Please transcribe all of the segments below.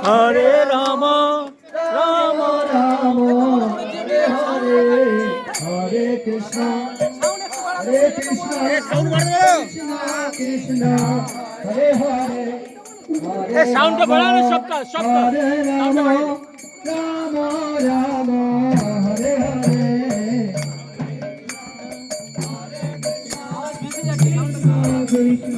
হরে Ram Ram Ram Hare Hare Hare Krishna Krishna Krishna Hare Hare sound বাড়ানো সবটা হরে Ram Ram Ram Hare Hare Krishna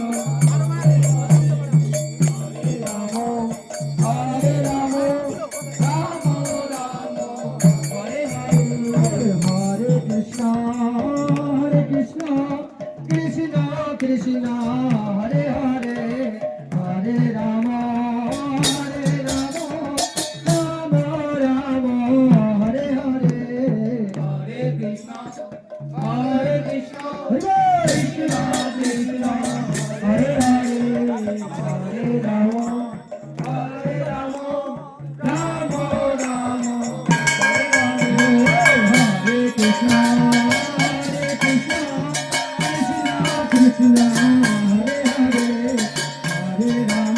Krishna Hare Hare Hare Rama Rama Rama Hare Hare Hare Krishna Hare Krishna Krishna Krishna Hare Hare Hare Rama Rama Rama Hare Krishna Krishna Hare Hare Hare Rama